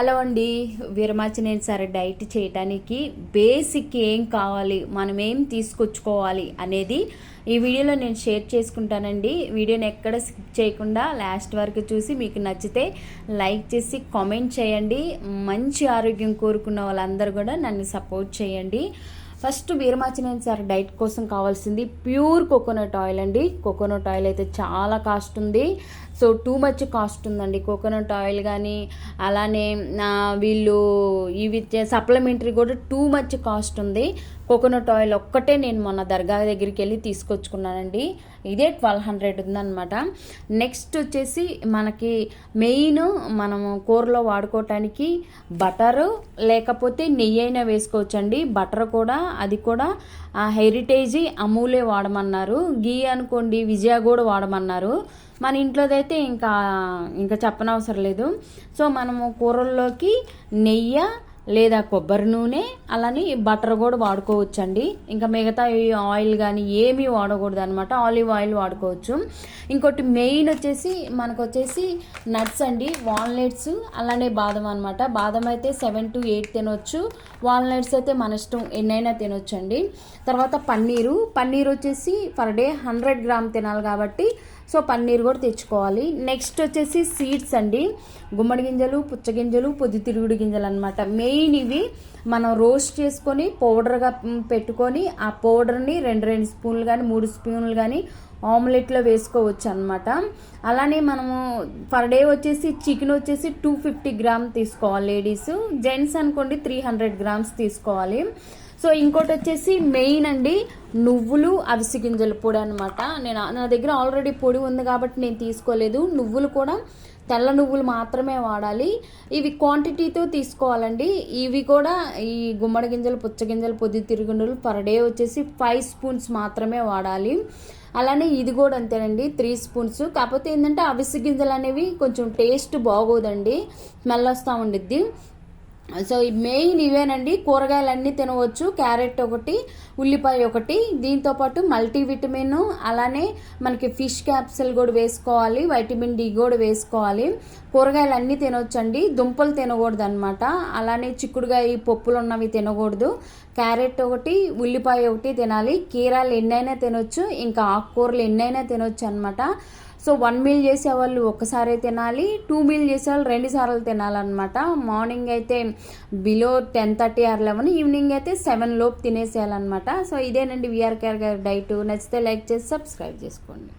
Hello అండి. Veeramachaneni sir diet చేయడానికి basic ఏం కావాలి, మనం ఏం తీసుకొచ్చుకోవాలి అనేది ఈ వీడియోలో నేను షేర్ చేసుకుంటానండి. వీడియోని ఎక్కడ స్కిప్ చేయకుండా లాస్ట్ వరకు చూసి మీకు నచ్చితే లైక్ చేసి కామెంట్ చేయండి. మంచి ఆరోగ్యం కోరుకున్న వాళ్ళందరూ కూడా నన్ను సపోర్ట్ చేయండి. ఫస్ట్ వీరమాచినేని సార్ డైట్ కోసం కావాల్సింది ప్యూర్ కోకోనట్ ఆయిల్ అండి. కోకోనట్ ఆయిల్ అయితే చాలా కాస్ట్ ఉంది. సో టూ మచ్ కాస్ట్ ఉందండి కోకోనట్ ఆయిల్ కానీ, అలానే వీళ్ళు ఇవి సప్లిమెంటరీ కూడా టూ మచ్ కాస్ట్ ఉంది. కోకోనట్ ఆయిల్ ఒక్కటే నేను మొన్న దర్గా దగ్గరికి వెళ్ళి తీసుకొచ్చుకున్నానండి. ఇదే 1200 ఉందన్నమాట. నెక్స్ట్ వచ్చేసి మనకి మెయిన్ మనము కూరలో వాడుకోవటానికి బటరు లేకపోతే నెయ్యి అయినా వేసుకోవచ్చండి. బటర్ కూడా అది కూడా హెరిటేజీ అమూలే వాడమన్నారు. గీ అనుకోండి విజయ కూడా వాడమన్నారు. మన ఇంట్లోదైతే ఇంకా చెప్పనవసరం లేదు. సో మనము కూరల్లోకి నెయ్యి లేదా కొబ్బరి నూనె అలానే బటర్ కూడా వాడుకోవచ్చండి. ఇంకా మిగతా ఆయిల్ కానీ ఏమీ వాడకూడదు అనమాట. ఆలివ్ ఆయిల్ వాడుకోవచ్చు. ఇంకోటి మెయిన్ వచ్చేసి మనకు వచ్చేసి నట్స్ అండి. వాల్నట్స్ అలానే బాదం అనమాట. బాదం అయితే 7 to 8 తినొచ్చు. వాల్నట్స్ అయితే మన ఇష్టం ఎన్నైనా తినొచ్చు అండి. తర్వాత పన్నీరు వచ్చేసి పర్ డే 100 గ్రామ్ తినాలి కాబట్టి సో పన్నీర్ కూడా తెచ్చుకోవాలి. నెక్స్ట్ వచ్చేసి సీడ్స్ అండి. గుమ్మడి గింజలు, పుచ్చగింజలు, పొద్దుతిరుగుడు గింజలు అనమాట. మెయిన్ ఇవి మనం రోస్ట్ చేసుకొని పౌడర్గా పెట్టుకొని ఆ పౌడర్ని 2 స్పూన్లు కానీ 3 స్పూన్లు కానీ ఆమ్లెట్లో వేసుకోవచ్చు అనమాట. అలానే మనము పర్ డే వచ్చేసి చికెన్ వచ్చేసి 250 గ్రామ్ తీసుకోవాలి లేడీస్. జెంట్స్ అనుకోండి 300 గ్రామ్స్ తీసుకోవాలి. సో ఇంకోటి వచ్చేసి మెయిన్ అండి నువ్వులు, అవిసె గింజల పొడి అనమాట. నా దగ్గర ఆల్రెడీ పొడి ఉంది కాబట్టి నేను తీసుకోలేదు. నువ్వులు కూడా తెల్ల నువ్వులు మాత్రమే వాడాలి. ఇవి క్వాంటిటీతో తీసుకోవాలండి. ఇవి కూడా ఈ గుమ్మడి గింజలు, పుచ్చగింజలు, పొద్దుతిరుగుండలు పర్ డే వచ్చేసి 5 స్పూన్స్ మాత్రమే వాడాలి. అలానే ఇది కూడా అంతేనండి 3 స్పూన్స్. కాకపోతే ఏంటంటే అవిసె గింజలు అనేవి కొంచెం టేస్ట్ బాగోదండి, స్మెల్ వస్తూ ఉండిద్ది. సో మెయిన్ ఇవేనండి. కూరగాయలు అన్నీ తినవచ్చు. క్యారెట్ ఒకటి, ఉల్లిపాయ ఒకటి, దీంతోపాటు మల్టీవిటమిన్ అలానే మనకి ఫిష్ క్యాప్సిల్ కూడా వేసుకోవాలి. వైటమిన్ డి కూడా వేసుకోవాలి. కూరగాయలు అన్నీ తినవచ్చండి. దుంపలు తినకూడదు అనమాట. అలానే చిక్కుడుగాయ పప్పులు ఉన్నవి తినకూడదు. క్యారెట్ ఒకటి, ఉల్లిపాయ ఒకటి తినాలి. కీరాలు ఎన్నైనా తినొచ్చు, ఇంకా ఆకుకూరలు ఎన్నైనా తినొచ్చు అనమాట. సో 1 మీల్ చేసేవాళ్ళు ఒక్కసారే తినాలి. 2 మీల్ చేసేవాళ్ళు 2 సార్లు తినాలన్నమాట. మార్నింగ్ అయితే బిలో 10:30 or 11, ఈవినింగ్ అయితే 7 లోపు తినేసేయాలన్నమాట. సో ఇదేనండి వీఆర్ కేర్ గారి డైట్. నచ్చితే లైక్ చేసి సబ్స్క్రైబ్ చేసుకోండి.